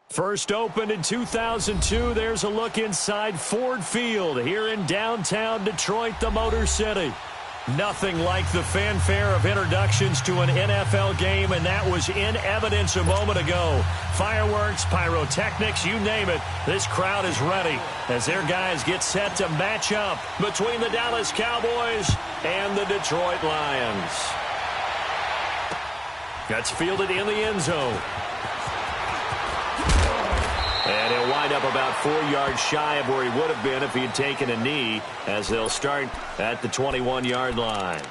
First opened in 2002, there's a look inside Ford Field here in downtown Detroit, the Motor City. Nothing like the fanfare of introductions to an NFL game, and that was in evidence a moment ago. Fireworks, pyrotechnics, you name it, this crowd is ready as their guys get set to match up between the Dallas Cowboys and the Detroit Lions. That's fielded in the end zone. And he'll wind up about 4 yards shy of where he would have been if he had taken a knee, as they'll start at the 21-yard line.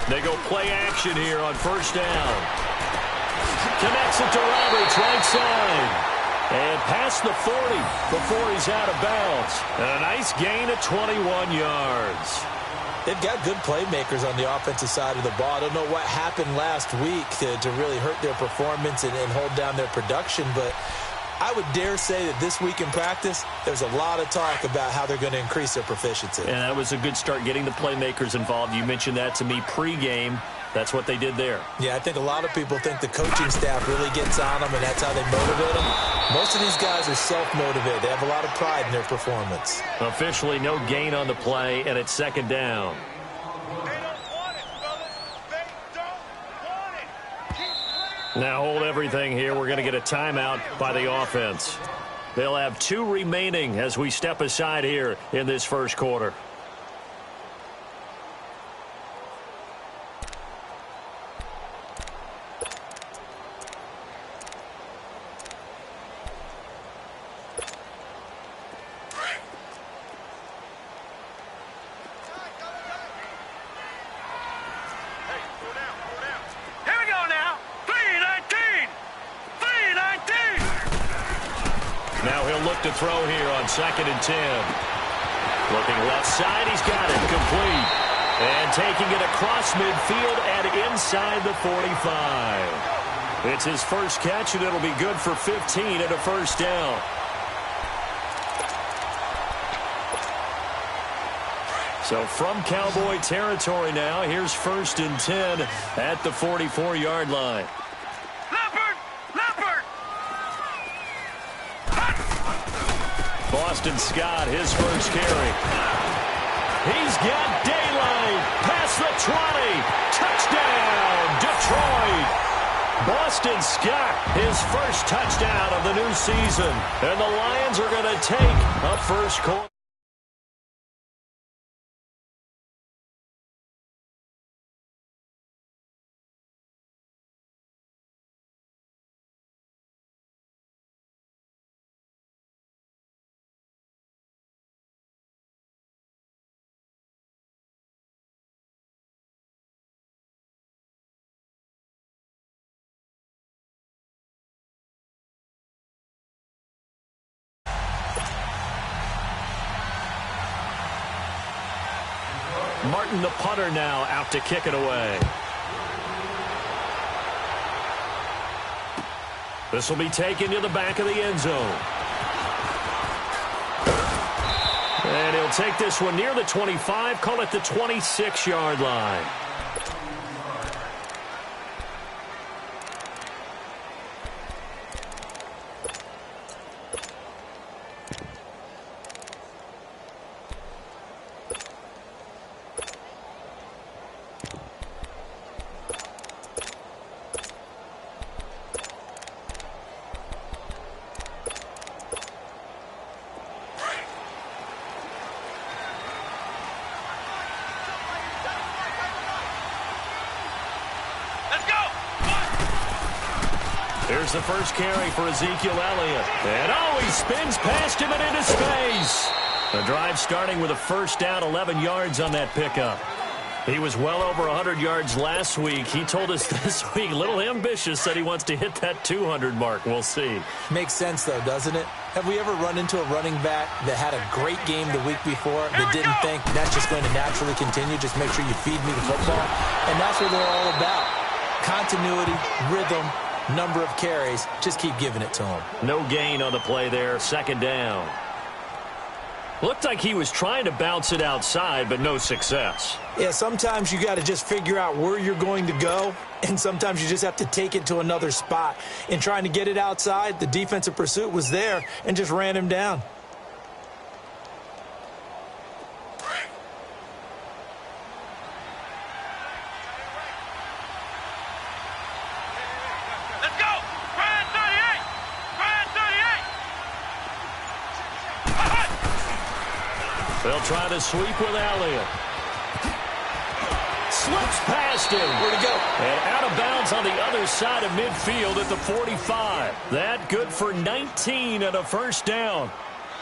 They go play action here on first down. Connects it to Roberts, right side. And past the 40 before he's out of bounds. And a nice gain of 21 yards. They've got good playmakers on the offensive side of the ball. I don't know what happened last week to really hurt their performance and hold down their production, but I would dare say that this week in practice, there's a lot of talk about how they're going to increase their proficiency. And that was a good start, getting the playmakers involved. You mentioned that to me pregame. That's what they did there. Yeah, I think a lot of people think the coaching staff really gets on them, and that's how they motivate them. Most of these guys are self-motivated. They have a lot of pride in their performance. Officially, no gain on the play, and it's second down. Now hold everything here. We're going to get a timeout by the offense. They'll have 2 remaining as we step aside here in this first quarter. Now he'll look to throw here on 2nd and 10. Looking left side, he's got it complete. And taking it across midfield and inside the 45. It's his first catch, and it'll be good for 15 and a first down. So from Cowboy territory now, here's 1st and 10 at the 44-yard line. Boston Scott, his first carry. He's got daylight. Past the 20. Touchdown, Detroit. Boston Scott, his first touchdown of the new season. And the Lions are going to take a first quarter. Martin, the punter, now out to kick it away. This will be taken to the back of the end zone. And he'll take this one near the 25, call it the 26-yard line. Here's the first carry for Ezekiel Elliott. And he spins past him and into space. The drive starting with a first down, 11 yards on that pickup. He was well over 100 yards last week. He told us this week, a little ambitious, said he wants to hit that 200 mark. We'll see. Makes sense, though, doesn't it? Have we ever run into a running back that had a great game the week before that didn't think that's just going to naturally continue? Just make sure you feed me the football. And that's what they're all about. Continuity, rhythm, number of carries. Just keep giving it to him. No gain on the play there. Second down. Looked like he was trying to bounce it outside, but no success. Yeah, sometimes you got to just figure out where you're going to go, and sometimes you just have to take it to another spot. In trying to get it outside, the defensive pursuit was there and just ran him down. They'll try to sweep with Elliott. Slips past him. Where'd he go? And out of bounds on the other side of midfield at the 45. That good for 19 and a first down.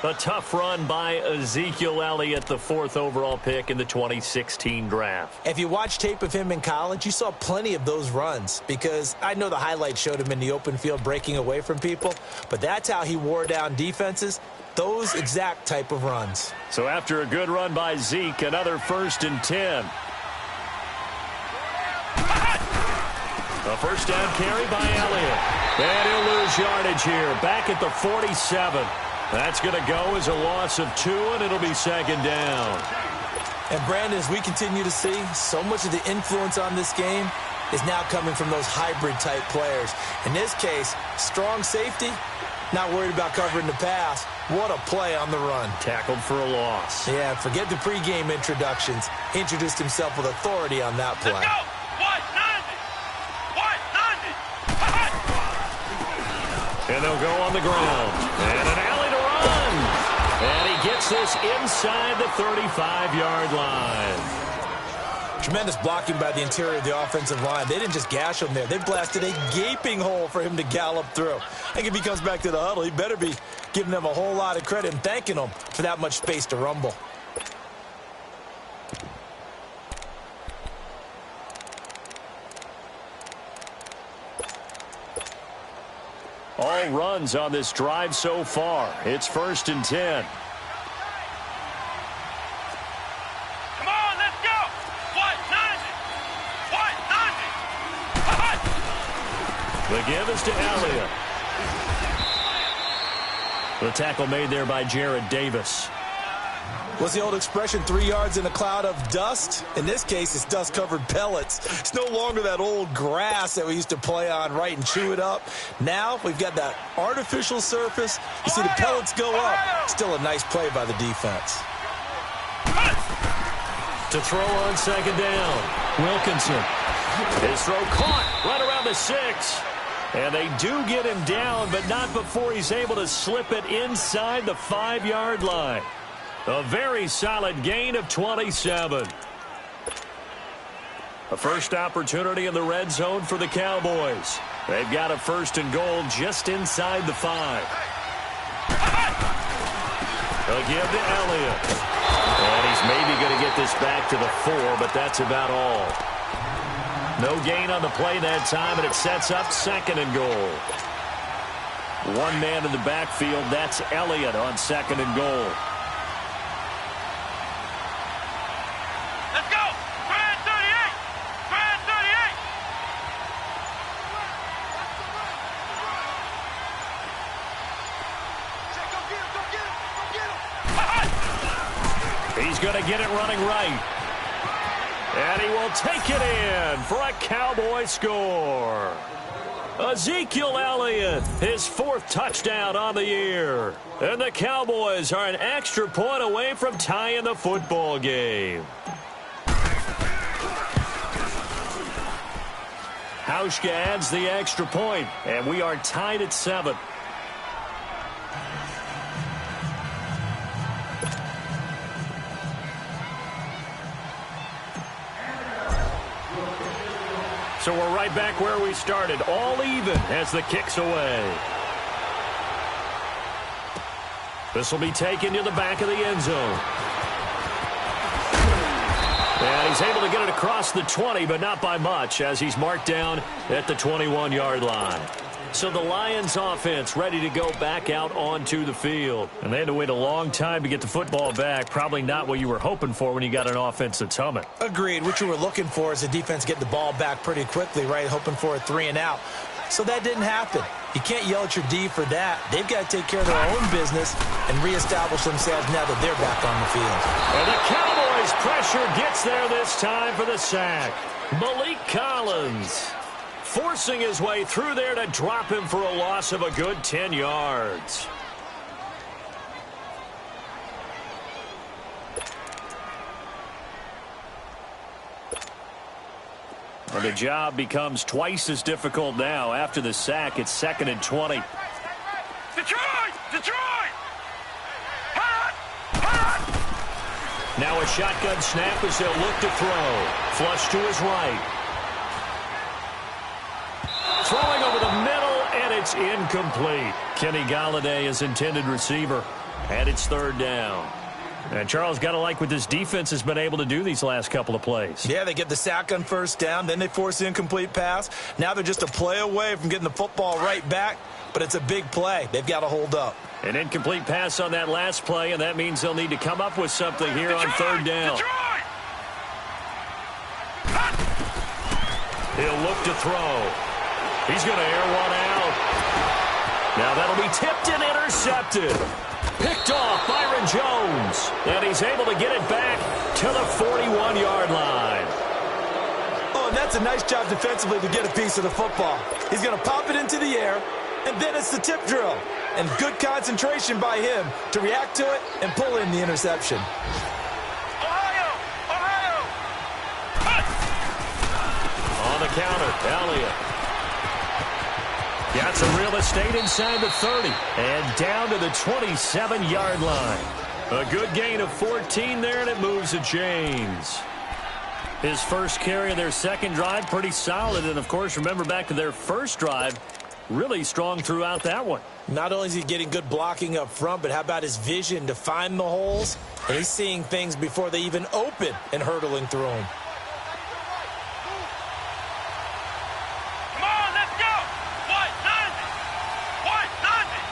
A tough run by Ezekiel Elliott, the 4th overall pick in the 2016 draft. If you watched tape of him in college, you saw plenty of those runs because I know the highlights showed him in the open field breaking away from people, but that's how he wore down defenses. Those exact type of runs. So after a good run by Zeke, another 1st and 10. A first down carry by Elliott. And he'll lose yardage here. Back at the 47. That's going to go as a loss of 2, and it'll be second down. And Brandon, as we continue to see, so much of the influence on this game is now coming from those hybrid-type players. In this case, strong safety, not worried about covering the pass. What a play on the run. Tackled for a loss. Yeah, forget the pregame introductions. Introduced himself with authority on that play. Let's go! 190! 190! And they'll go on the ground. And an alley to run. And he gets this inside the 35-yard line. Tremendous blocking by the interior of the offensive line. They didn't just gash him there. They blasted a gaping hole for him to gallop through. I think if he comes back to the huddle, he better be giving them a whole lot of credit and thanking them for that much space to rumble. All runs on this drive so far. It's 1st and 10. Come on, let's go! 190! 190! The give is to Elliott. The tackle made there by Jared Davis. What's the old expression, 3 yards in a cloud of dust? In this case, it's dust-covered pellets. It's no longer that old grass that we used to play on, right, and chew it up. Now we've got that artificial surface. You see the pellets go up. Still a nice play by the defense. To throw on second down. Wilkinson. His throw caught right around the 6. And they do get him down, but not before he's able to slip it inside the 5-yard line. A very solid gain of 27. A first opportunity in the red zone for the Cowboys. They've got a 1st and goal just inside the 5. They'll give to Elliott. And he's maybe going to get this back to the 4, but that's about all. No gain on the play that time, and it sets up 2nd and goal. One man in the backfield, that's Elliott on 2nd and goal. Let's go! Try 38! Try 38! He's going to get it running right. And he will take it in for a Cowboy score. Ezekiel Elliott, his 4th touchdown on the year. And the Cowboys are an extra point away from tying the football game. Hauschka adds the extra point, and we are tied at 7. So we're right back where we started, all even as the kick's away. This will be taken to the back of the end zone. And he's able to get it across the 20, but not by much, as he's marked down at the 21-yard line. So the Lions offense ready to go back out onto the field. And they had to wait a long time to get the football back. Probably not what you were hoping for when you got an offense that's humming. Agreed. What you were looking for is the defense getting the ball back pretty quickly, right? Hoping for a 3-and-out. So that didn't happen. You can't yell at your D for that. They've got to take care of their own business and reestablish themselves now that they're back on the field. And the Cowboys pressure gets there this time for the sack. Malik Collins forcing his way through there to drop him for a loss of a good 10 yards. And the job becomes twice as difficult now. After the sack, it's 2nd and 20. Detroit! Detroit! Hot! Hot! Now a shotgun snap as they'll look to throw. Flush to his right. Throwing over the middle, and it's incomplete. Kenny Golladay is intended receiver, and it's 3rd down. And Charles, got to like what this defense has been able to do these last couple of plays. Yeah, they get the sack on 1st down, then they force the incomplete pass. Now they're just a play away from getting the football right back, but it's a big play. They've got to hold up. An incomplete pass on that last play, and that means they'll need to come up with something here Detroit! on 3rd down. Detroit! Hot! He'll look to throw. He's going to air one out. Now that'll be tipped and intercepted. Picked off Byron Jones. And he's able to get it back to the 41-yard line. Oh, and that's a nice job defensively to get a piece of the football. He's going to pop it into the air, and then it's the tip drill. And good concentration by him to react to it and pull in the interception. Ohio! Ohio! Hot! On the counter, Elliott. Got some real estate inside the 30 and down to the 27-yard line. A good gain of 14 there, and it moves the chains. His first carry of their second drive, pretty solid. And, of course, remember back to their first drive, really strong throughout that one. Not only is he getting good blocking up front, but how about his vision to find the holes? And he's seeing things before they even open and hurdling through them. Come on, let's go! White, Nundy! White, Nundy!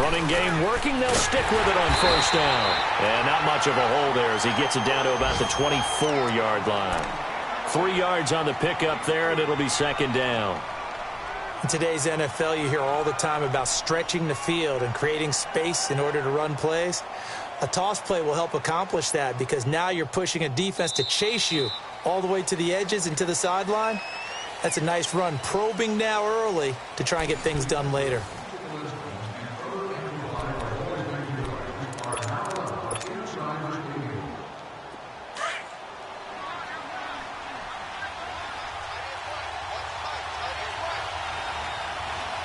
Running game working. They'll stick with it on 1st down. And not much of a hole there as he gets it down to about the 24-yard line. 3 yards on the pickup there, and it'll be 2nd down. In today's NFL, you hear all the time about stretching the field and creating space in order to run plays. A toss play will help accomplish that because now you're pushing a defense to chase you all the way to the edges and to the sideline. That's a nice run, probing now early to try and get things done later.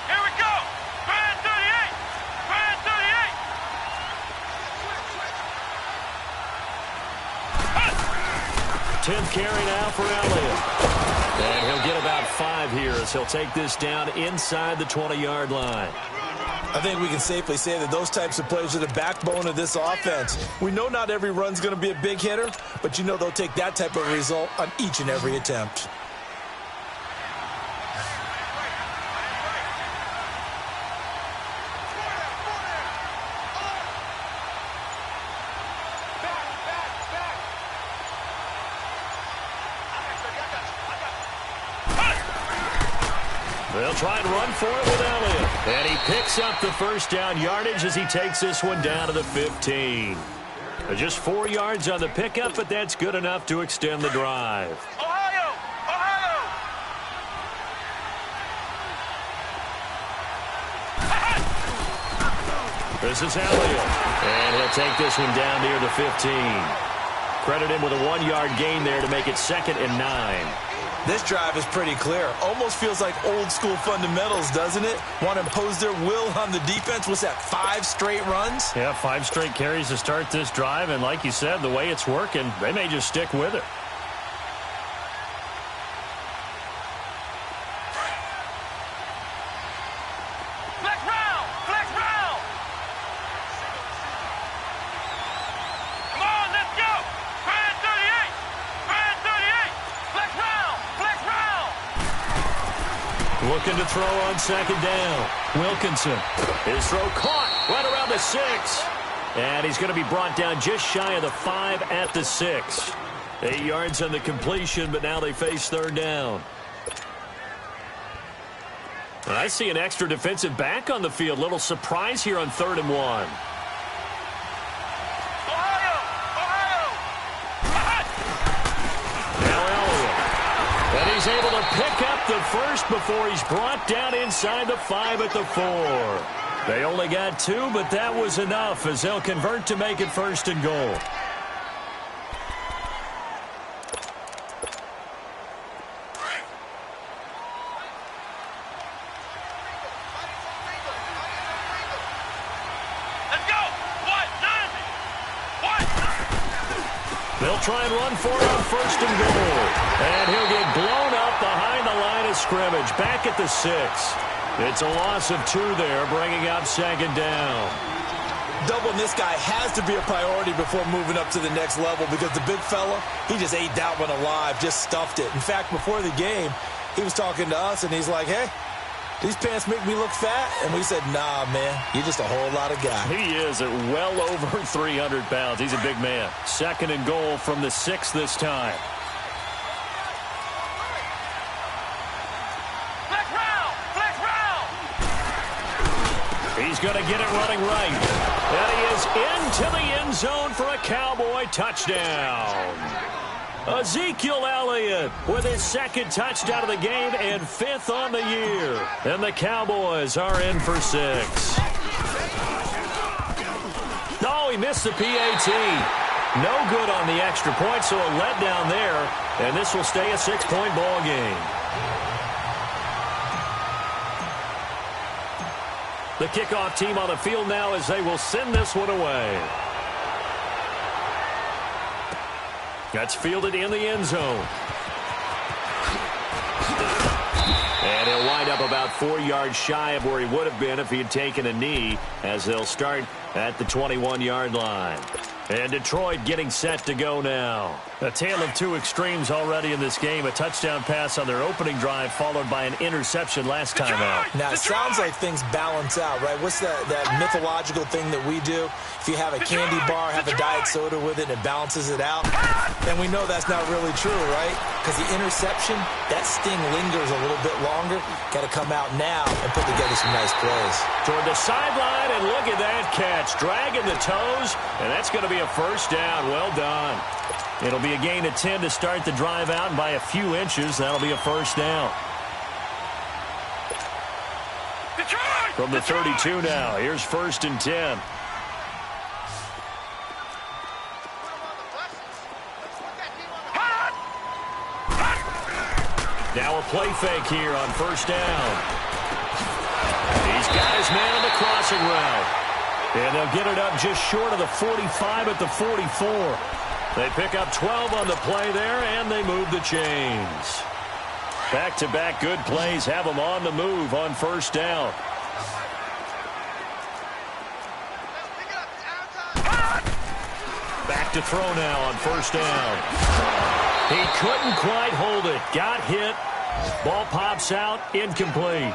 Here we go! Grand 38! Grand 38! Hot! 10th carry now for Elliott. And he'll get about 5 here as he'll take this down inside the 20-yard line. I think we can safely say that those types of plays are the backbone of this offense. We know not every run's going to be a big hitter, but you know they'll take that type of result on each and every attempt. They'll try and run for it with Elliott. And he picks up the 1st down yardage as he takes this one down to the 15. Just 4 yards on the pickup, but that's good enough to extend the drive. Ohio! Ohio! This is Elliott. And he'll take this one down near the 15. Credit him with a 1-yard gain there to make it 2nd and 9. This drive is pretty clear. Almost feels like old school fundamentals, doesn't it? Want to impose their will on the defense. What's that, 5 straight runs? Yeah, 5 straight carries to start this drive. And like you said, the way it's working, they may just stick with it. Flex round! Flex round! Come on, let's go! Grand looking to throw on second down. Wilkinson. His throw caught right around the 6. And he's going to be brought down just shy of the 5 at the 6. 8 yards on the completion, but now they face third down. And I see an extra defensive back on the field. Little surprise here on 3rd and 1. He's able to pick up the first before he's brought down inside the 5 at the 4. They only got 2, but that was enough as they'll convert to make it 1st and goal. They'll try and run for it on 1st and goal. And he'll get blown up behind the line of scrimmage. Back at the 6. It's a loss of 2 there, bringing up 2nd down. Doubling this guy has to be a priority before moving up to the next level because the big fella, he just ate that one alive, just stuffed it. In fact, before the game, he was talking to us, and he's like, hey, these pants make me look fat? And we said, nah, man, you're just a whole lot of guy. He is at well over 300 pounds. He's a big man. 2nd and goal from the 6 this time. Flex round! He's going to get it running right. And he is into the end zone for a Cowboy touchdown. Ezekiel Elliott with his 2nd touchdown of the game and 5th on the year. And the Cowboys are in for 6. No, he missed the PAT. No good on the extra point, so a letdown there. And this will stay a 6-point ball game. The kickoff team on the field now as they will send this one away. That's fielded in the end zone. And he'll wind up about 4 yards shy of where he would have been if he had taken a knee, as they'll start at the 21-yard line. And Detroit getting set to go now. A tale of 2 extremes already in this game. A touchdown pass on their opening drive, followed by an interception last time out. Now, it sounds like things balance out, right? What's that mythological thing that we do? If you have a candy bar, have a diet soda with it, and it balances it out, then we know that's not really true, right? Because the interception, that sting lingers a little bit longer. Got to come out now and put together some nice plays. Toward the sideline, and look at that catch. Dragging the toes, and that's going to be a 1st down. Well done. It'll be a gain of 10 to start the drive out, and by a few inches, that'll be a 1st down. From the 32 now, here's 1st and 10. Now a play fake here on 1st down. He's got his man on the crossing route. And they'll get it up just short of the 45 at the 44. They pick up 12 on the play there, and they move the chains. Back-to-back good plays have them on the move on 1st down. Back to throw now on 1st down. He couldn't quite hold it. Got hit. Ball pops out. Incomplete.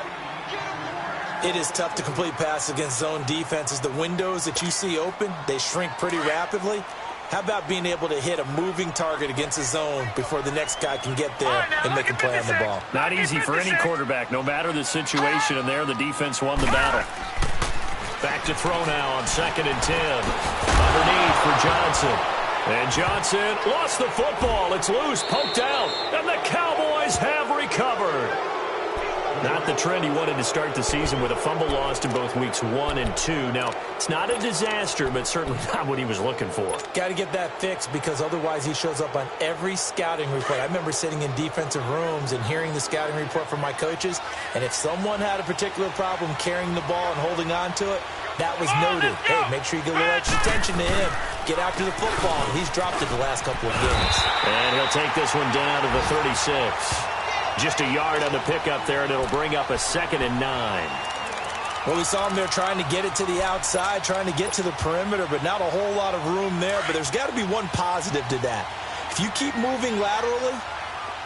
It is tough to complete passes against zone defenses. The windows that you see open, they shrink pretty rapidly. How about being able to hit a moving target against a zone before the next guy can get there and make a play on the ball? Not easy for any quarterback, no matter the situation, and there the defense won the battle. Back to throw now on 2nd and 10. Underneath for Johnson. And Johnson lost the football. It's loose, poked out, and the Cowboys have recovered. Not the trend he wanted to start the season with a fumble lost in both weeks 1 and 2. Now, it's not a disaster, but certainly not what he was looking for. Got to get that fixed because otherwise he shows up on every scouting report. I remember sitting in defensive rooms and hearing the scouting report from my coaches, and if someone had a particular problem carrying the ball and holding on to it, that was noted. Hey, make sure you get a little extra attention to him. Get after the football. He's dropped it the last couple of games. And he'll take this one down to the 36. Just a yard on the pickup there, and it'll bring up a 2nd and 9. Well, we saw him there trying to get it to the outside, trying to get to the perimeter, but not a whole lot of room there. But there's got to be one positive to that. If you keep moving laterally,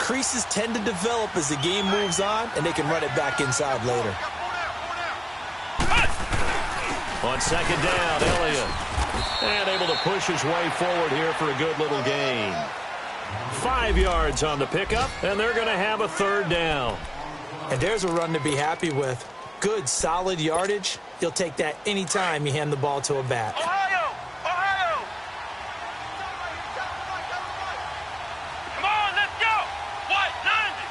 Creases tend to develop as the game moves on, and they can run it back inside later. On second down, Elliott. And able to push his way forward here for a good little gain. 5 yards on the pickup, and they're going to have a third down. And there's a run to be happy with. Good, solid yardage. You'll take that anytime you hand the ball to a back. Ohio! Ohio! Come on, let's go! White, 90!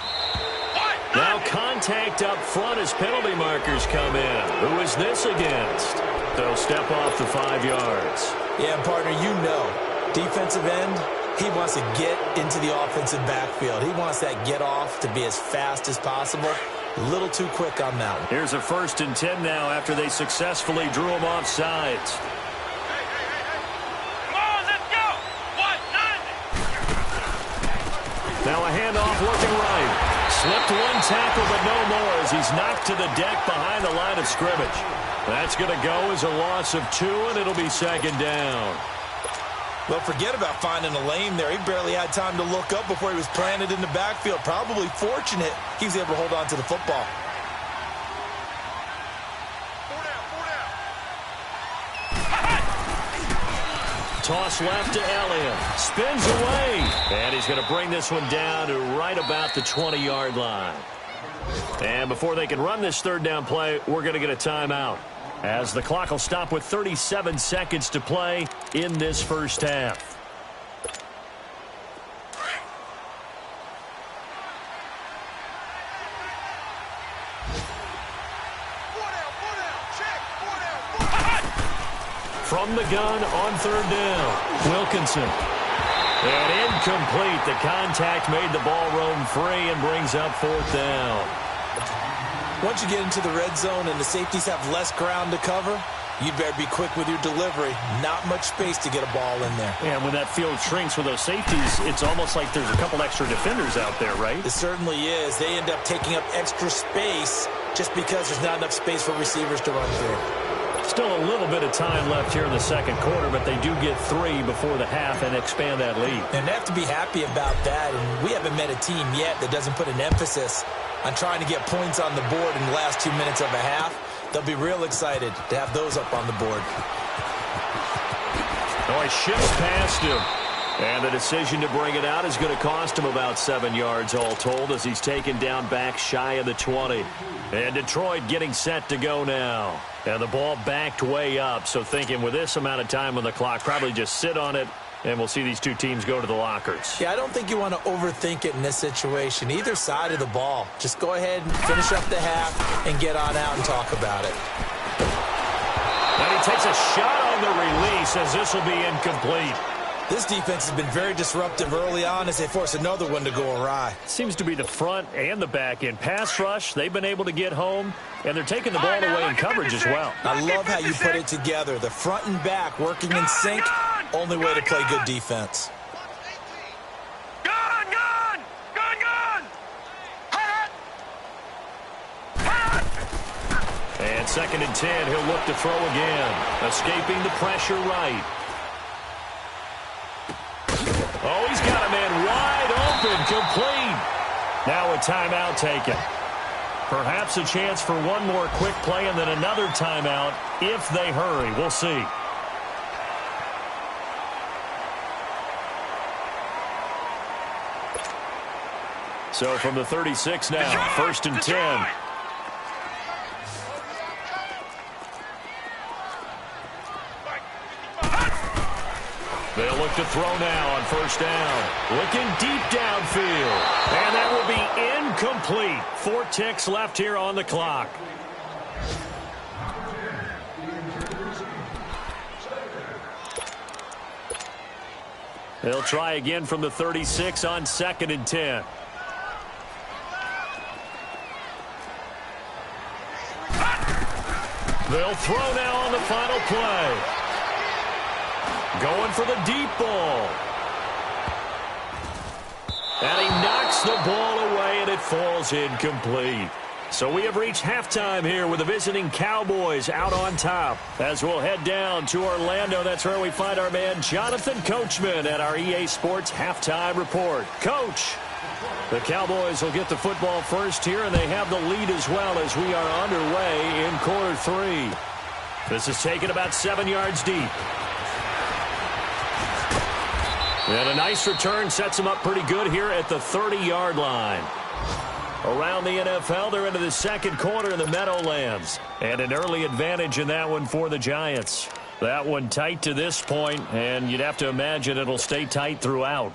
White, 90! Now contact up front as penalty markers come in. Who is this against? They'll step off the 5 yards. Yeah, partner, you know, defensive end, he wants to get into the offensive backfield. He wants that get off to be as fast as possible. A little too quick on that one. Here's a 1st and 10 now after they successfully drew him off sides. Come on, let's go! White, 90! Now a handoff looking right. Slipped one tackle, but no more as he's knocked to the deck behind the line of scrimmage. That's going to go as a loss of 2, and it'll be second down. Well, forget about finding a lane there. He barely had time to look up before he was planted in the backfield. Probably fortunate he was able to hold on to the football. Toss left to Elliott. Spins away. And he's going to bring this one down to right about the 20-yard line. And before they can run this third down play, we're going to get a timeout, as the clock will stop with 37 seconds to play in this first half. From the gun on third down, Wilkinson. And incomplete. The contact made the ball roam free and brings up 4th down. Once you get into the red zone and the safeties have less ground to cover, you better be quick with your delivery. Not much space to get a ball in there. And when that field shrinks with those safeties, it's almost like there's a couple extra defenders out there, right? It certainly is. They end up taking up extra space just because there's not enough space for receivers to run through. Still a little bit of time left here in the second quarter, but they do get 3 before the half and expand that lead. And they have to be happy about that. And we haven't met a team yet that doesn't put an emphasis on trying to get points on the board in the last 2 minutes of a half. They'll be real excited to have those up on the board. Oh, he shifts past him. And the decision to bring it out is going to cost him about 7 yards all told, as he's taken down back shy of the 20. And Detroit getting set to go now. And the ball backed way up, so thinking with this amount of time on the clock, probably just sit on it, and we'll see these two teams go to the lockers. Yeah, I don't think you want to overthink it in this situation. Either side of the ball. Just go ahead and finish up the half and get on out and talk about it. And he takes a shot on the release, as this will be incomplete. This defense has been very disruptive early on as they force another one to go awry. Seems to be the front and the back end. Pass rush, they've been able to get home, and they're taking the ball away in coverage as well. I love how you put it together. The front and back working in sync, only way to play good defense. Gun! Gun! Gun! Gun! Hot! Hot! And 2nd and 10, he'll look to throw again. Escaping the pressure right. Oh, he's got a man wide open, complete. Now a timeout taken. Perhaps a chance for one more quick play and then another timeout if they hurry. We'll see. So from the 36 now, 1st and 10. They'll look to throw now on 1st down. Looking deep downfield. And that will be incomplete. 4 ticks left here on the clock. They'll try again from the 36 on 2nd and 10. They'll throw now on the final play. Going for the deep ball. And he knocks the ball away, and it falls incomplete. So we have reached halftime here with the visiting Cowboys out on top. As we'll head down to Orlando, that's where we find our man Jonathan Coachman at our EA Sports Halftime Report. Coach, The Cowboys will get the football first here, and they have the lead as well as we are underway in quarter 3. This is taken about 7 yards deep. And a nice return sets them up pretty good here at the 30-yard line. Around the NFL, they're into the second quarter in the Meadowlands. And an early advantage in that one for the Giants. That one tight to this point, and you'd have to imagine it'll stay tight throughout.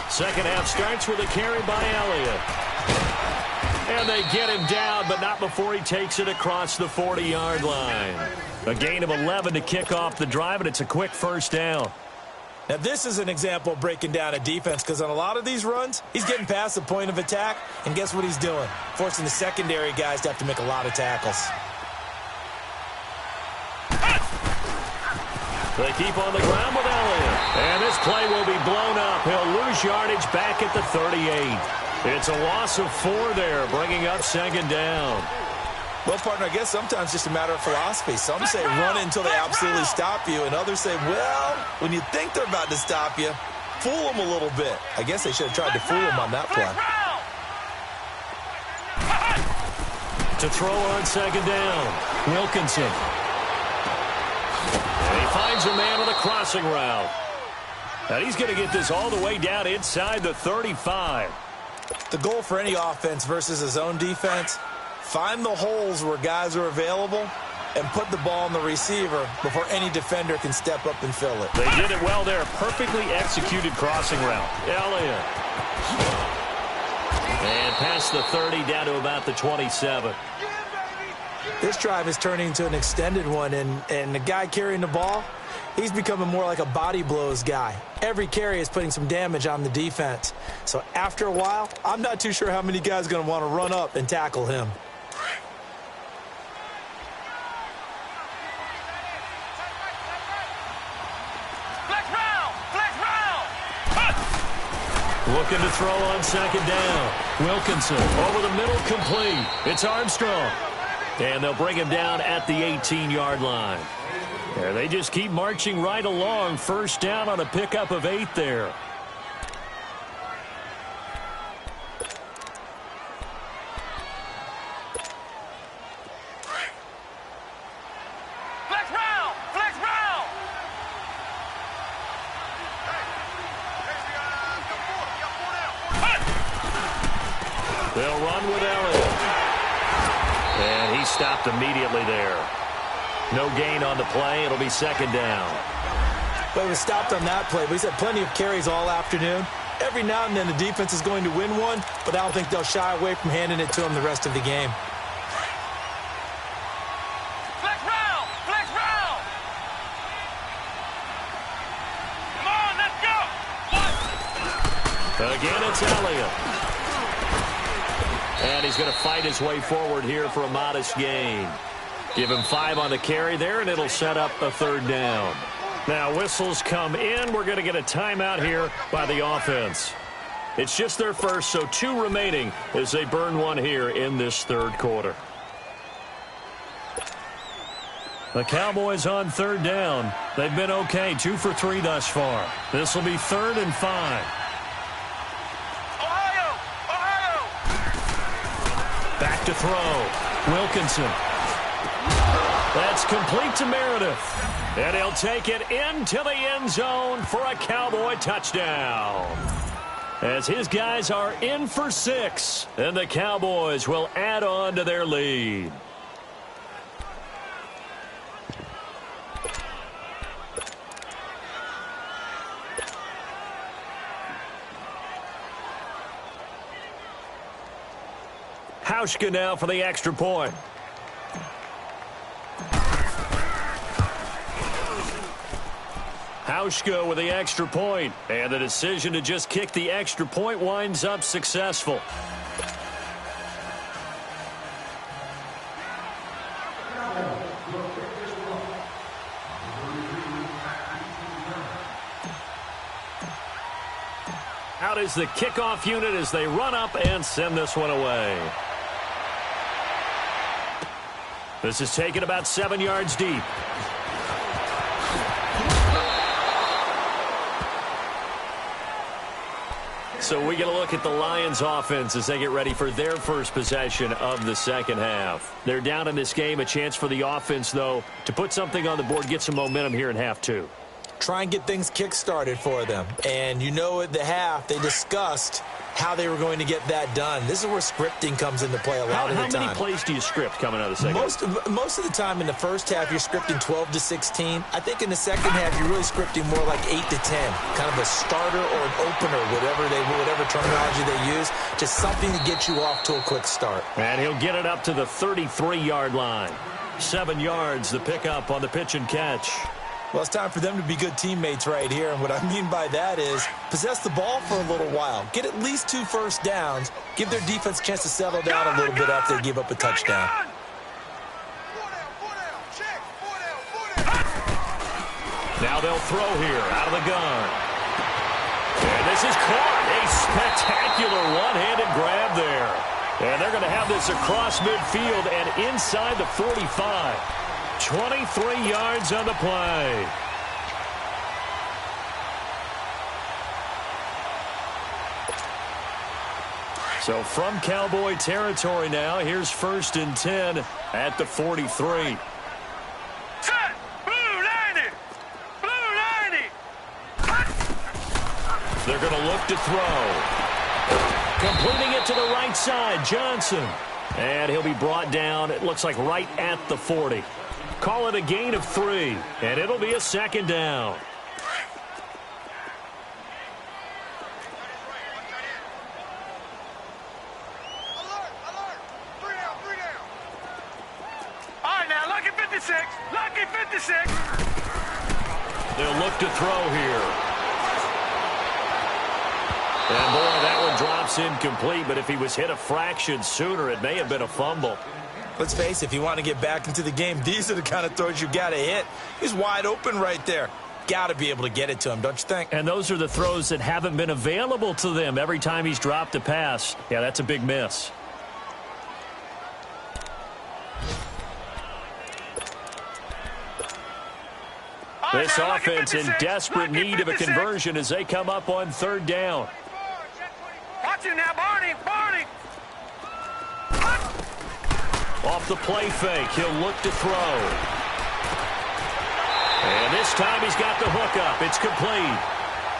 Second half starts with a carry by Elliott. And they get him down, but not before he takes it across the 40-yard line. A gain of 11 to kick off the drive, and it's a quick first down. Now, this is an example of breaking down a defense, because on a lot of these runs, he's getting past the point of attack, and guess what he's doing? Forcing the secondary guys to have to make a lot of tackles. They keep on the ground with Elliott. And this play will be blown up. He'll lose yardage back at the 38. It's a loss of 4 there, bringing up second down. Well, partner, I guess sometimes it's just a matter of philosophy. Some say run it until they absolutely stop you, and others say, well, when you think they're about to stop you, fool them a little bit. I guess they should have tried to fool them on that play. To throw on second down, Wilkinson. And he finds a man on a crossing route. And he's going to get this all the way down inside the 35. The goal for any offense versus his own defense, find the holes where guys are available and put the ball on the receiver before any defender can step up and fill it. They did it well there. Perfectly executed crossing route. Elliott. And past the 30 down to about the 27. This drive is turning into an extended one, and the guy carrying the ball, he's becoming more like a body blows guy. Every carry is putting some damage on the defense. So after a while, I'm not too sure how many guys are going to want to run up and tackle him. Looking to throw on second down. Wilkinson over the middle, complete. It's Armstrong. And they'll bring him down at the 18-yard line. There, they just keep marching right along. First down on a pickup of 8 there. Flex round! Flex round! They'll run with Elliott. And he stopped immediately there. No gain on the play. It'll be second down. Well, he was stopped on that play, but he's had plenty of carries all afternoon. Every now and then the defense is going to win one, but I don't think they'll shy away from handing it to him the rest of the game. Flex round! Flex round! Come on, let's go! Again, it's Elliott. And he's going to fight his way forward here for a modest gain. Give him 5 on the carry there, and it'll set up a third down. Now, whistles come in. We're going to get a timeout here by the offense. It's just their first, so 2 remaining as they burn one here in this third quarter. The Cowboys on third down. They've been okay, 2 for 3 thus far. This will be 3rd and 5. Back to throw. Wilkinson. That's complete to Meredith. And he'll take it into the end zone for a Cowboy touchdown. As his guys are in for 6. And the Cowboys will add on to their lead. Hauschka now for the extra point. Hauschka with the extra point, and the decision to just kick the extra point winds up successful. Out is the kickoff unit as they run up and send this one away. This is taken about 7 yards deep. So we get a look at the Lions offense as they get ready for their first possession of the second half. They're down in this game. A chance for the offense, though, to put something on the board, get some momentum here in half two. Try and get things kick-started for them. And you know at the half, they discussed how they were going to get that done. This is where scripting comes into play a lot of the time. How many plays do you script coming out of the second half? Most of the time in the first half, you're scripting 12 to 16. I think in the second half, you're really scripting more like 8 to 10. Kind of a starter or an opener, whatever terminology they use. Just something to get you off to a quick start. And he'll get it up to the 33-yard line. 7 yards, the pickup on the pitch and catch. Well, it's time for them to be good teammates right here. And what I mean by that is possess the ball for a little while. Get at least 2 first downs. Give their defense a chance to settle down a little bit after they give up a touchdown. Now they'll throw here out of the gun. And this is caught. A spectacular one-handed grab there. And they're going to have this across midfield and inside the 45. 23 yards on the play. So from Cowboy territory now, here's 1st and 10 at the 43. Set! Blue 90! Blue 90! They're going to look to throw. Completing it to the right side, Johnson. And he'll be brought down, it looks like right at the 40. Call it a gain of 3, and it'll be a second down. Alert! 3 down! All right, now, lucky 56! Lucky 56! They'll look to throw here. And, boy, that one drops incomplete, but if he was hit a fraction sooner, it may have been a fumble. Let's face it, if you want to get back into the game, these are the kind of throws you got to hit. He's wide open right there. Got to be able to get it to him, don't you think? And those are the throws that haven't been available to them every time he's dropped a pass. Yeah, that's a big miss. This offense in desperate need of a conversion as they come up on 3rd down. Watch him now, Barney! Off the play fake, he'll look to throw. And this time he's got the hook up. It's complete.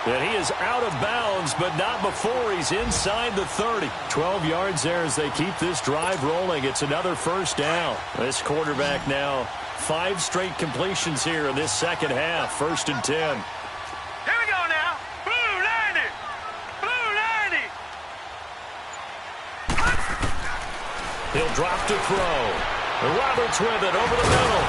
And he is out of bounds, but not before he's inside the 30. 12 yards there as they keep this drive rolling. It's another 1st down. This quarterback now 5 straight completions here in this second half. 1st and 10. Here we go now. Blue 90! Blue 90! He'll drop to throw. Roberts with it over the middle.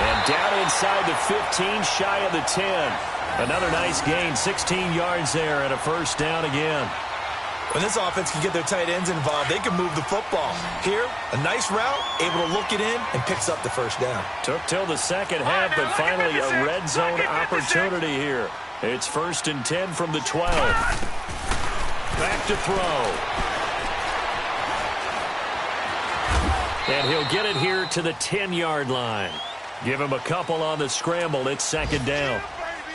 And down inside the 15, shy of the 10. Another nice gain, 16 yards there and a 1st down again. When this offense can get their tight ends involved, they can move the football. Here, a nice route, able to look it in, and picks up the 1st down. Took till the second half, but finally a red zone opportunity here. It's 1st and 10 from the 12. Back to throw. And he'll get it here to the 10-yard line. Give him a couple on the scramble. It's 2nd down.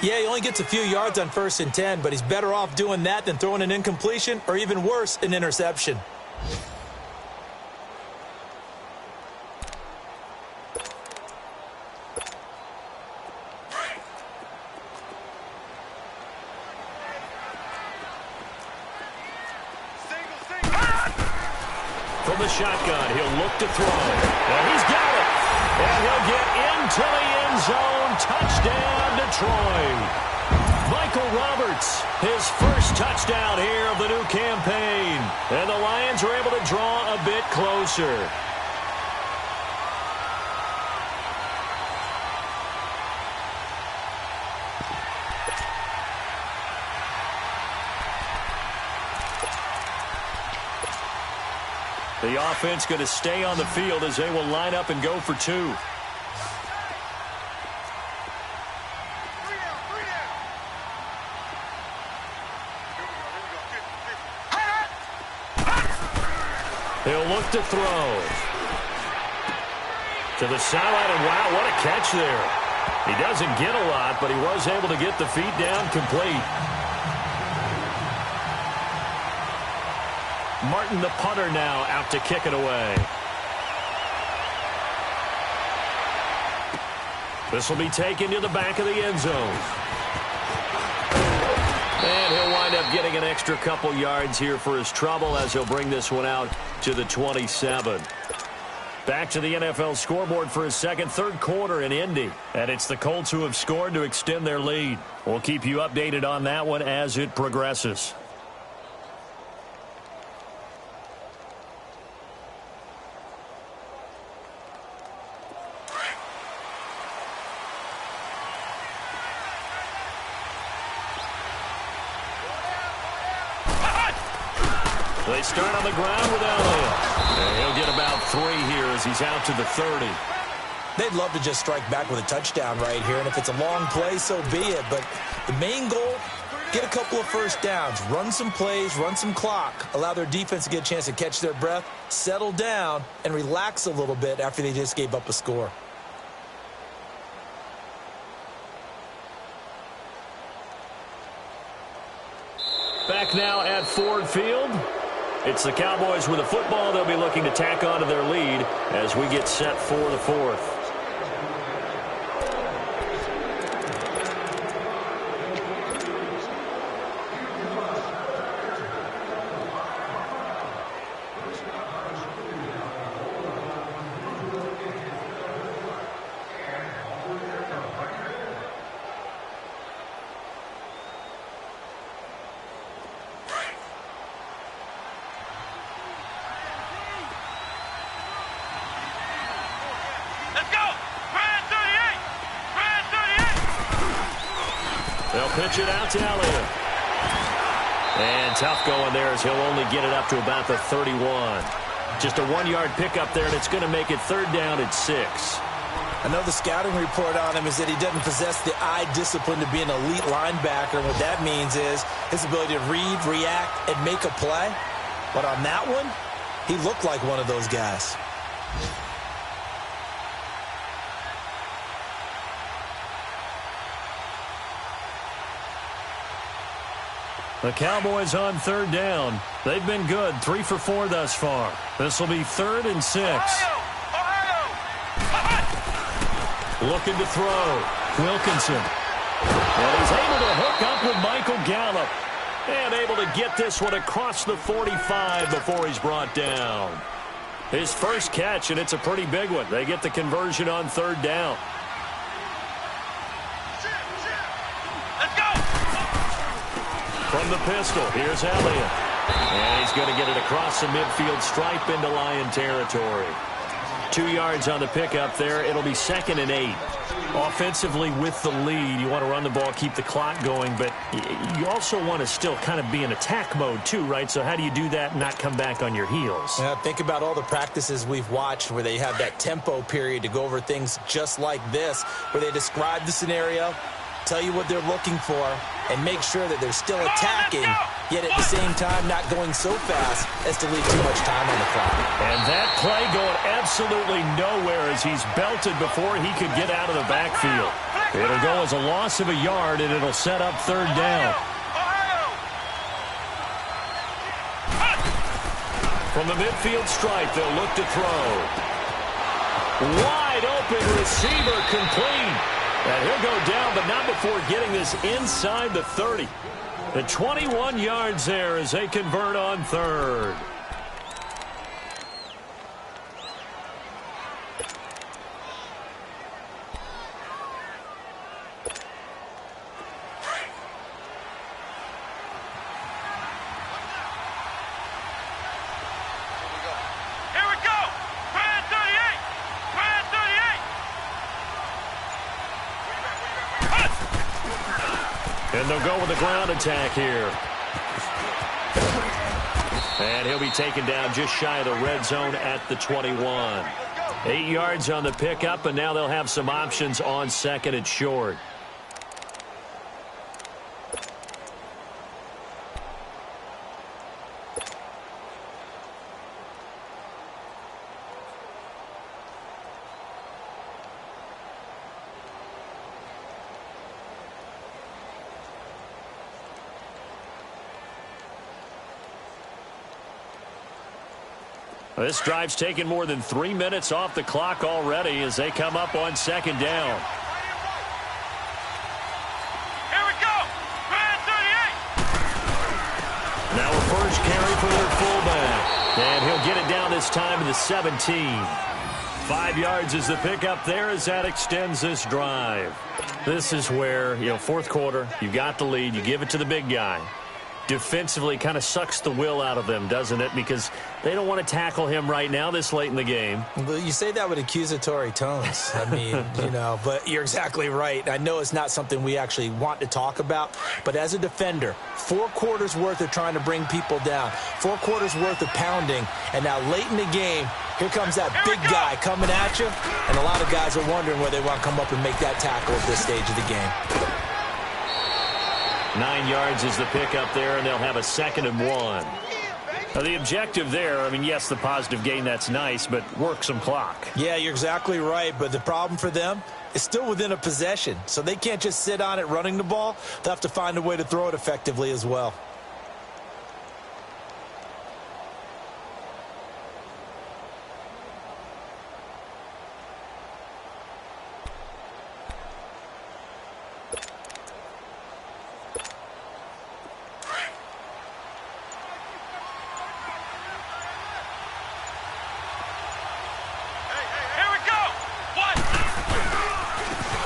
Yeah, he only gets a few yards on 1st and 10, but he's better off doing that than throwing an incompletion or even worse, an interception. From the shotgun, he'll look to throw. And he's got it. And he'll get into the end zone. Touchdown, Detroit. Michael Roberts, his first touchdown here of the new campaign. And the Lions are able to draw a bit closer. The offense going to stay on the field as they will line up and go for 2. He'll look to throw. To the sideline, and wow, what a catch there. He doesn't get a lot, but he was able to get the feet down complete. Martin, the punter, now out to kick it away. This will be taken to the back of the end zone. And he'll wind up getting an extra couple yards here for his trouble as he'll bring this one out to the 27. Back to the NFL scoreboard for his third quarter in Indy. And it's the Colts who have scored to extend their lead. We'll keep you updated on that one as it progresses. They start on the ground with Elliott. And he'll get about 3 here as he's out to the 30. They'd love to just strike back with a touchdown right here, and if it's a long play, so be it. But the main goal, get a couple of first downs, run some plays, run some clock, allow their defense to get a chance to catch their breath, settle down, and relax a little bit after they just gave up a score. Back now at Ford Field. It's the Cowboys with the football. They'll be looking to tack on to their lead as we get set for the fourth. They'll pitch it out to Elliott. And tough going there as he'll only get it up to about the 31. Just a 1-yard pickup there, and it's going to make it third down at 6. I know the scouting report on him is that he doesn't possess the eye discipline to be an elite linebacker. And what that means is his ability to read, react, and make a play. But on that one, he looked like one of those guys. The Cowboys on third down. They've been good, 3 for 4 thus far. This will be 3rd and 6. Looking to throw. Wilkinson. And he's able to hook up with Michael Gallup. And able to get this one across the 45 before he's brought down. His first catch, and it's a pretty big one. They get the conversion on third down. From the pistol, here's Elliott. And he's going to get it across the midfield stripe into Lion territory. 2 yards on the pickup there. It'll be 2nd and 8. Offensively with the lead, you want to run the ball, keep the clock going, but you also want to still kind of be in attack mode too, right? So how do you do that and not come back on your heels? Yeah, think about all the practices we've watched where they have that tempo period to go over things just like this, where they describe the scenario, tell you what they're looking for, and make sure that they're still attacking, yet at the same time not going so fast as to leave too much time on the clock. And that play going absolutely nowhere as he's belted before he could get out of the backfield. It'll go as a loss of a yard, and it'll set up third down. From the midfield stripe, they'll look to throw. Wide open receiver complete. And he'll go down, but not before getting this inside the 30. The 21 yards there as they convert on third. And they'll go with the ground attack here. And he'll be taken down just shy of the red zone at the 21. 8 yards on the pickup, and now they'll have some options on 2nd and short. This drive's taken more than 3 minutes off the clock already as they come up on second down. Here we go. Grand 38. Now a first carry for their fullback. And he'll get it down this time to the 17. 5 yards is the pickup there as that extends this drive. This is where, fourth quarter, you got the lead, you give it to the big guy. Defensively kind of sucks the will out of them, doesn't it? Because they don't want to tackle him right now this late in the game. Well, you say that with accusatory tones. I mean, but you're exactly right. I know it's not something we actually want to talk about, but as a defender, 4 quarters worth of trying to bring people down, 4 quarters worth of pounding, and now late in the game, here comes that big guy coming at you, and a lot of guys are wondering whether they want to come up and make that tackle at this stage of the game. 9 yards is the pickup there, and they'll have a 2nd and 1. Now, the objective there, yes, the positive gain, that's nice, but work some clock. Yeah, you're exactly right, but the problem for them is still within a possession, so they can't just sit on it running the ball. They'll have to find a way to throw it effectively as well.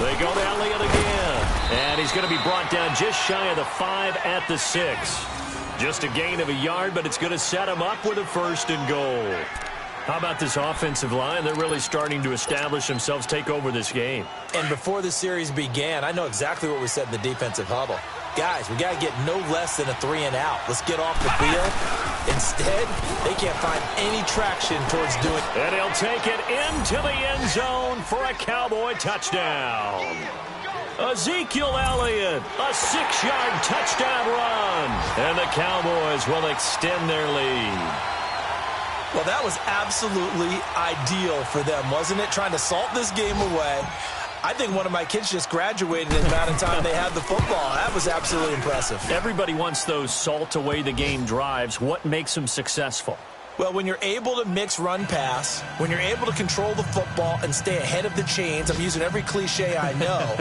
They go to Elliott again. And he's going to be brought down just shy of the 5 at the 6. Just a gain of a yard, but it's going to set him up with a 1st and goal. How about this offensive line? They're really starting to establish themselves, take over this game. And before the series began, I know exactly what we said in the defensive huddle. Guys, we got to get no less than a 3-and-out. Let's get off the field. Instead, they can't find any traction towards doing. And he'll take it into the end zone for a Cowboy touchdown. Ezekiel Elliott, a 6-yard touchdown run. And the Cowboys will extend their lead. Well, that was absolutely ideal for them, wasn't it? Trying to salt this game away. I think one of my kids just graduated in the amount of time they had the football. That was absolutely impressive. Everybody wants those salt-away-the-game drives. What makes them successful? Well, when you're able to mix run-pass, when you're able to control the football and stay ahead of the chains, I'm using every cliche I know,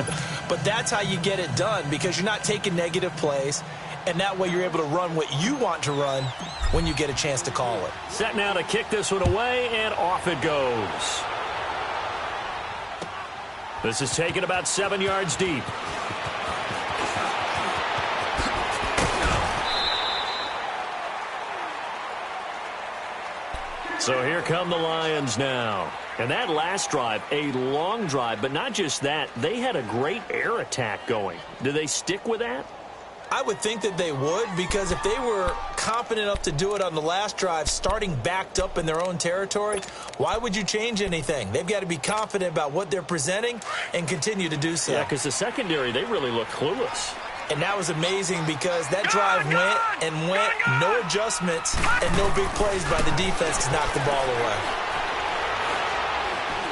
but that's how you get it done because you're not taking negative plays, and that way you're able to run what you want to run when you get a chance to call it. Set now to kick this one away, and off it goes. This is taken about 7 yards deep. So here come the Lions now. And that last drive, a long drive, but not just that. They had a great air attack going. Do they stick with that? I would think that they would, because if they were confident enough to do it on the last drive, starting backed up in their own territory, why would you change anything? They've got to be confident about what they're presenting and continue to do so. Yeah, because the secondary, they really look clueless. And that was amazing because that drive went, no adjustments, and no big plays by the defense to knock the ball away.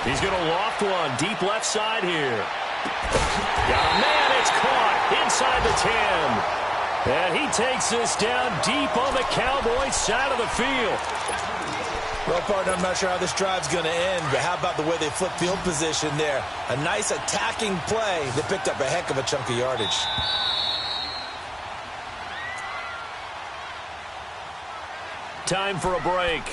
He's going to loft one deep left side here. Got a man, it's caught inside the 10. And he takes this down deep on the Cowboys side of the field. Well, partner, I'm not sure how this drive's going to end, but how about the way they flip field position there? A nice attacking play that picked up a heck of a chunk of yardage. Time for a break.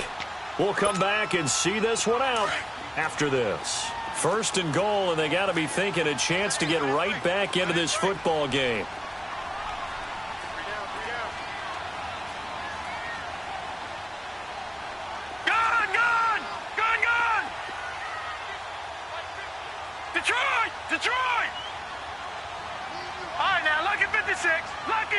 We'll come back and see this one out after this. 1st and goal, and they got to be thinking a chance to get right back into this football game. Gun! Detroit! All right, now, lucky 56. Hut!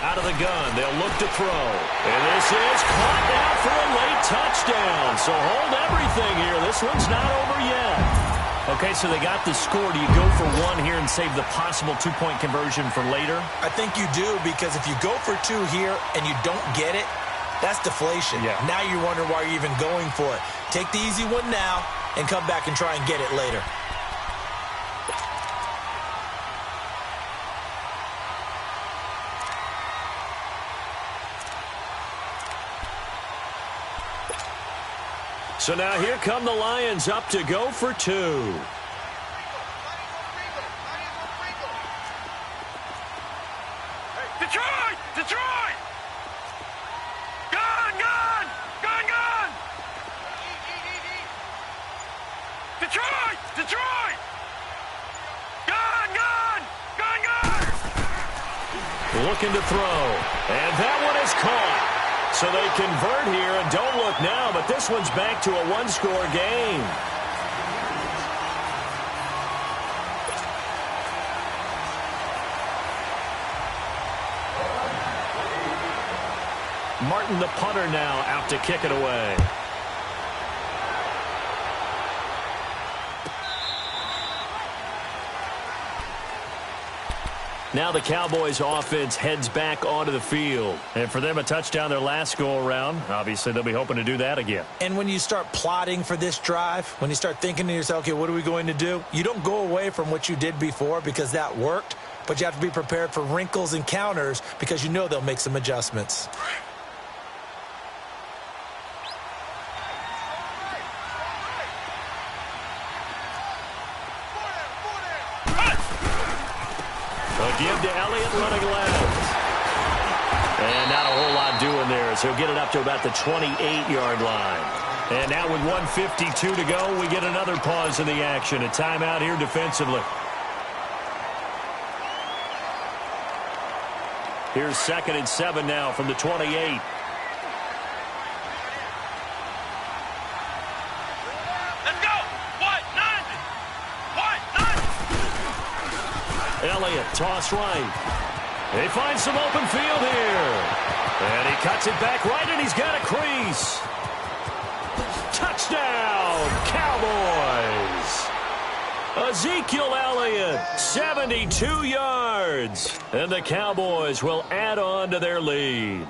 Out of the gun, they'll look to throw. And this is caught now for a late touchdown. So hold everything here. This one's not over yet. Okay, so they got the score. Do you go for one here and save the possible 2-point conversion for later? I think you do, because if you go for 2 here and you don't get it, that's deflation. Yeah. Now you wonder why you're even going for it. Take the easy one now and come back and try and get it later. So now here come the Lions up to go for 2. Detroit! Detroit! Gun! Gun! Gun! Gun! Detroit! Detroit! Gun! Gun! Gun! Gun! Looking to throw. And that one is caught. So they convert here and don't look now, but this one's back to a one-score game. Martin, the punter, now out to kick it away. Now the Cowboys offense heads back onto the field. And for them, a touchdown their last go-around. Obviously, they'll be hoping to do that again. And when you start plotting for this drive, when you start thinking to yourself, okay, what are we going to do? You don't go away from what you did before because that worked, but you have to be prepared for wrinkles and counters because you know they'll make some adjustments. Give to Elliott running left. And not a whole lot doing there as he'll get it up to about the 28-yard line. And now with 1:52 to go, we get another pause in the action. A timeout here defensively. Here's 2nd and 7 now from the 28. Elliott, toss right. They find some open field here. And he cuts it back right, and he's got a crease. Touchdown, Cowboys. Ezekiel Elliott, 72 yards. And the Cowboys will add on to their lead.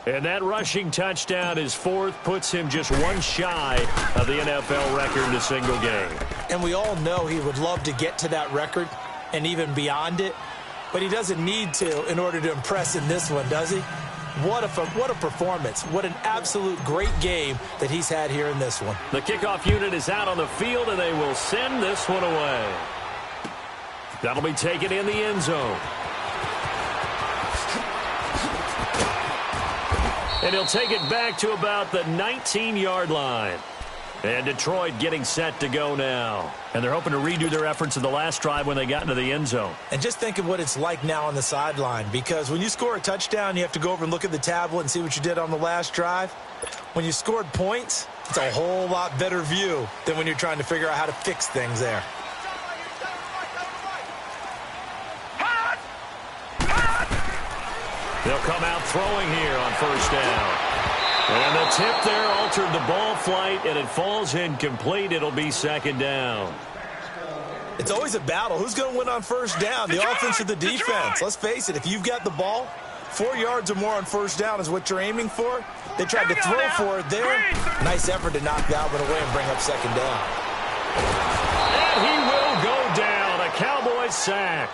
And that rushing touchdown, his 4th, puts him just one shy of the NFL record in a single game. And we all know he would love to get to that record and even beyond it, but he doesn't need to in order to impress in this one, does he? What a performance. What an absolute great game that he's had here in this one. The kickoff unit is out on the field, and they will send this one away. That'll be taken in the end zone. And he'll take it back to about the 19-yard line. And Detroit getting set to go now. And they're hoping to redo their efforts in the last drive when they got into the end zone. And just think of what it's like now on the sideline, because when you score a touchdown, you have to go over and look at the tablet and see what you did on the last drive. When you scored points, it's a whole lot better view than when you're trying to figure out how to fix things there. They'll come out throwing here on 1st down. And the tip there altered the ball flight, and it falls incomplete. It'll be 2nd down. It's always a battle. Who's going to win on 1st down, the offense or the defense? Let's face it, if you've got the ball, 4 yards or more on 1st down is what you're aiming for. They tried to throw for it there. Nice effort to knock that one away and bring up 2nd down. And he will go down. A Cowboys sack.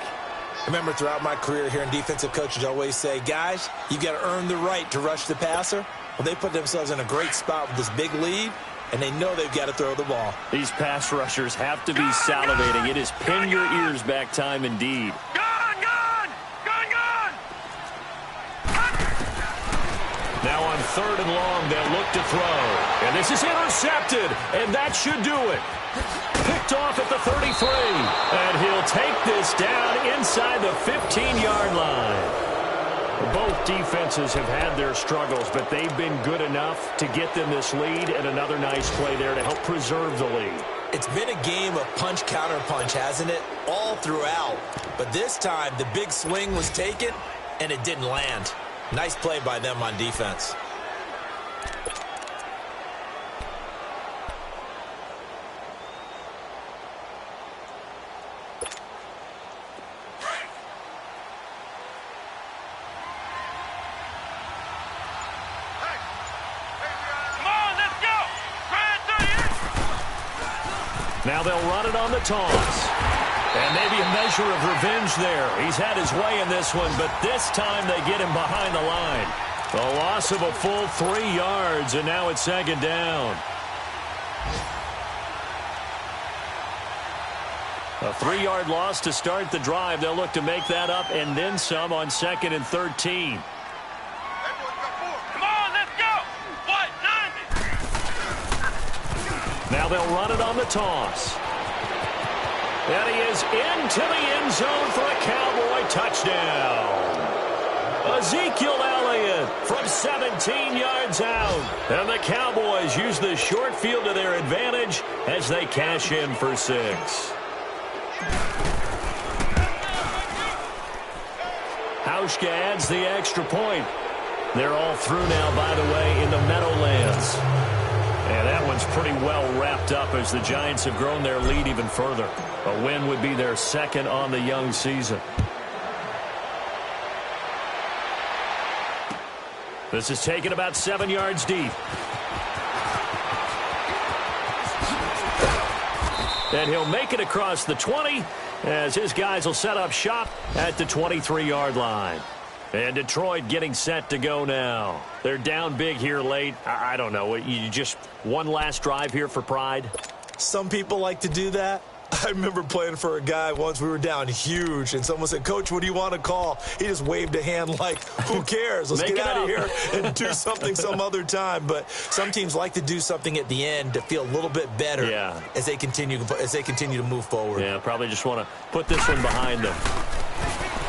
Remember, throughout my career here in defensive coaches, I always say, guys, you've got to earn the right to rush the passer. Well, they put themselves in a great spot with this big lead, and they know they've got to throw the ball. These pass rushers have to be salivating. It is pin your ears back time indeed. Now on 3rd and long, they'll look to throw. And this is intercepted, and that should do it. Picked off at the 33, and he'll take this down inside the 15-yard line. Both defenses have had their struggles, but they've been good enough to get them this lead, and another nice play there to help preserve the lead. It's been a game of punch-counter-punch, hasn't it? All throughout. But this time, the big swing was taken, and it didn't land. Nice play by them on defense. Now they'll run it on the toss. And maybe a measure of revenge there. He's had his way in this one, but this time they get him behind the line. A loss of a full 3 yards, and now it's second down. A 3-yard loss to start the drive. They'll look to make that up and then some on 2nd and 13. Come on, let's go. What? 90. Now they'll run it on the toss. And he is into the end zone for a Cowboy touchdown. Ezekiel Elliott from 17 yards out. And the Cowboys use the short field to their advantage as they cash in for 6. Hauschka adds the extra point. They're all through now, by the way, in the Meadowlands. And that one's pretty well wrapped up as the Giants have grown their lead even further. A win would be their 2nd on the young season. This is taken about 7 yards deep. And he'll make it across the 20 as his guys will set up shop at the 23-yard line. And Detroit getting set to go now. They're down big here late. I don't know. You just one last drive here for pride? Some people like to do that. I remember playing for a guy once. We were down huge, and someone said, "Coach, what do you want to call?" He just waved a hand like, who cares? Let's get out of here and do something some other time. But some teams like to do something at the end to feel a little bit better as they continue to move forward. Yeah, probably just want to put this one behind them.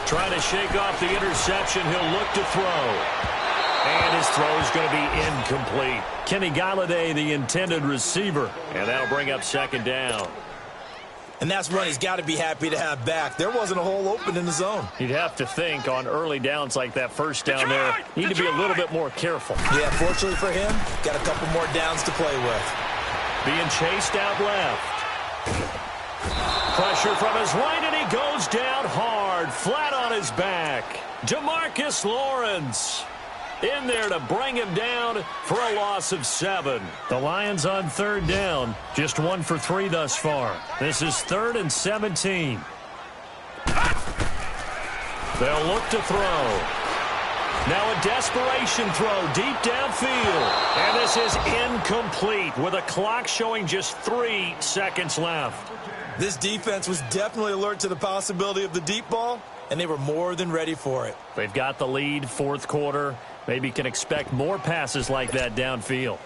Trying to shake off the interception. He'll look to throw. And his throw is going to be incomplete. Kenny Galladay, the intended receiver. And that'll bring up 2nd down. And that's one he's got to be happy to have back. There wasn't a hole open in the zone. You'd have to think on early downs like that first down there, you need to be a little bit more careful. Yeah, fortunately for him, got a couple more downs to play with. Being chased out left. Pressure from his right, and he goes down hard, flat on his back. DeMarcus Lawrence in there to bring him down for a loss of 7. The Lions on 3rd down, just 1 for 3 thus far. This is 3rd and 17. They'll look to throw. Now a desperation throw deep downfield. And this is incomplete with a clock showing just 3 seconds left. This defense was definitely alert to the possibility of the deep ball, and they were more than ready for it. They've got the lead, 4th quarter. Maybe can expect more passes like that downfield.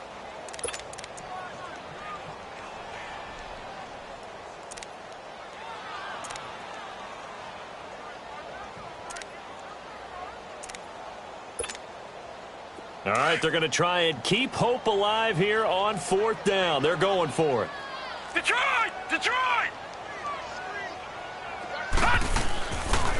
All right, they're going to try and keep hope alive here on 4th down. They're going for it. Detroit! Detroit!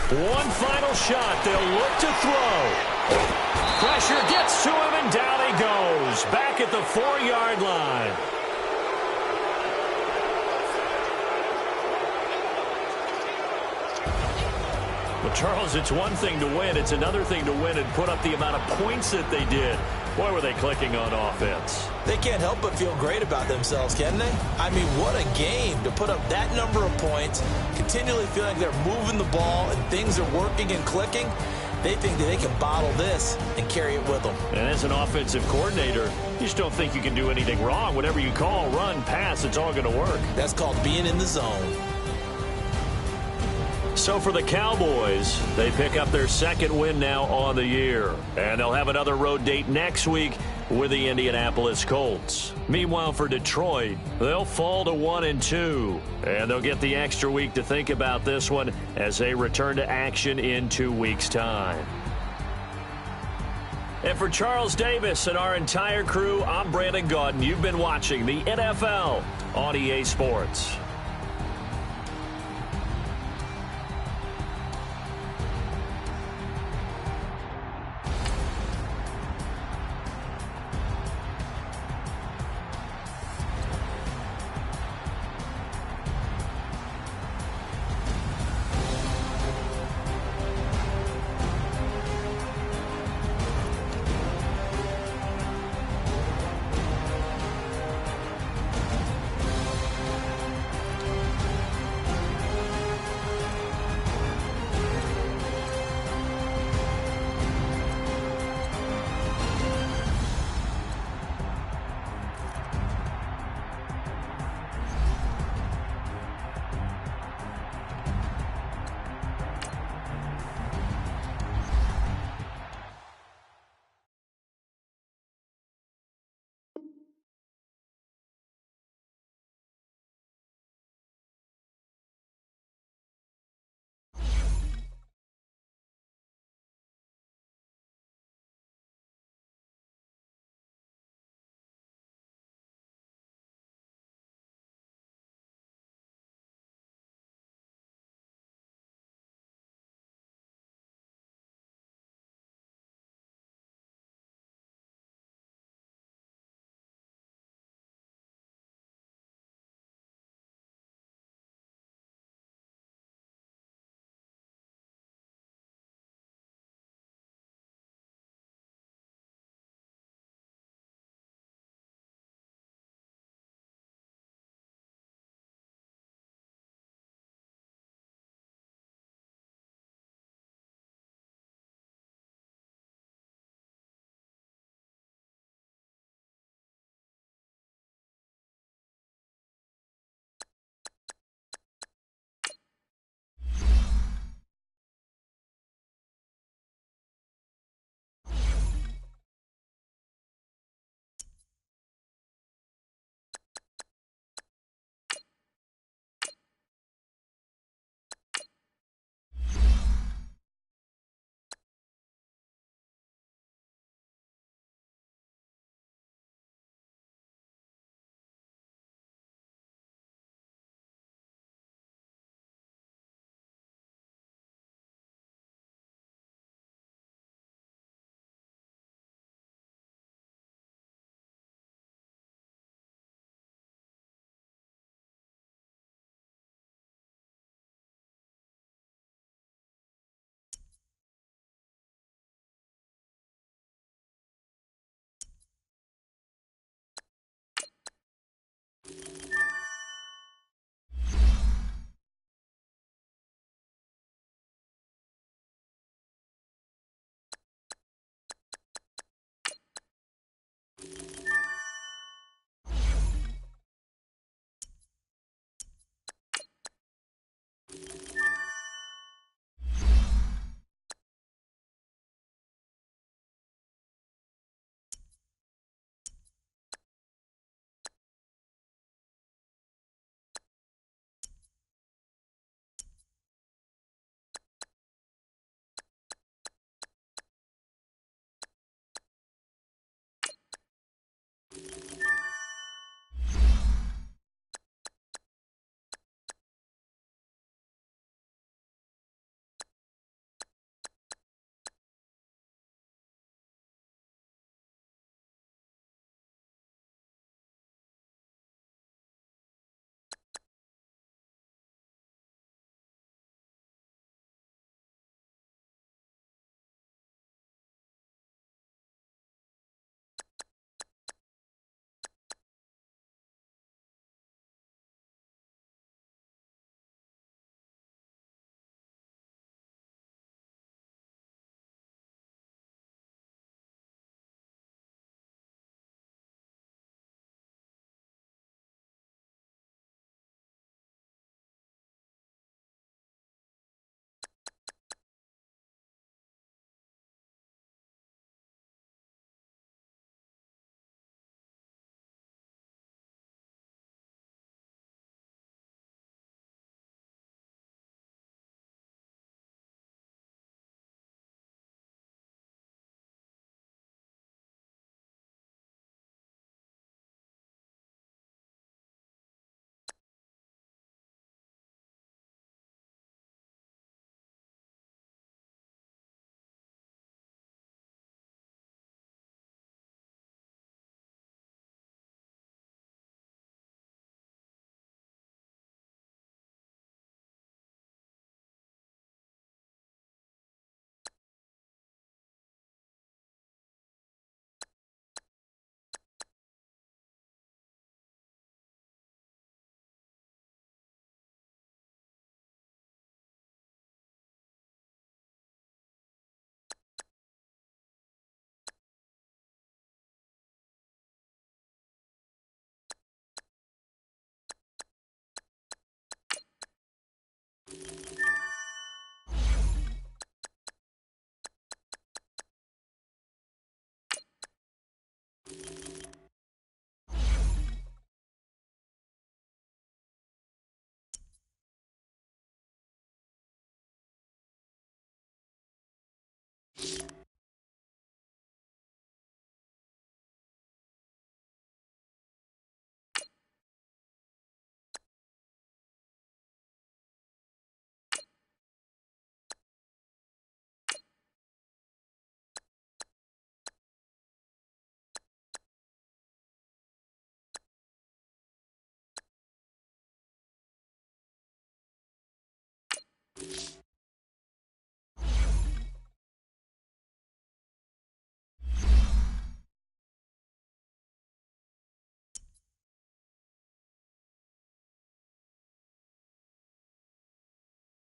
One final shot. They'll look to throw. Pressure gets to him, and down he goes. Back at the 4-yard line. Well, Charles, it's one thing to win. It's another thing to win and put up the amount of points that they did. Boy, were they clicking on offense. They can't help but feel great about themselves, can they? I mean, what a game to put up that number of points, continually feeling like they're moving the ball and things are working and clicking. They think that they can bottle this and carry it with them. And as an offensive coordinator, you just don't think you can do anything wrong. Whatever you call, run, pass, it's all going to work. That's called being in the zone. So for the Cowboys, they pick up their 2nd win now on the year. And they'll have another road date next week with the Indianapolis Colts. Meanwhile, for Detroit, they'll fall to 1-2. And they'll get the extra week to think about this one as they return to action in 2 weeks' time. And for Charles Davis and our entire crew, I'm Brandon Gaudin. You've been watching the NFL on EA Sports.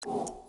You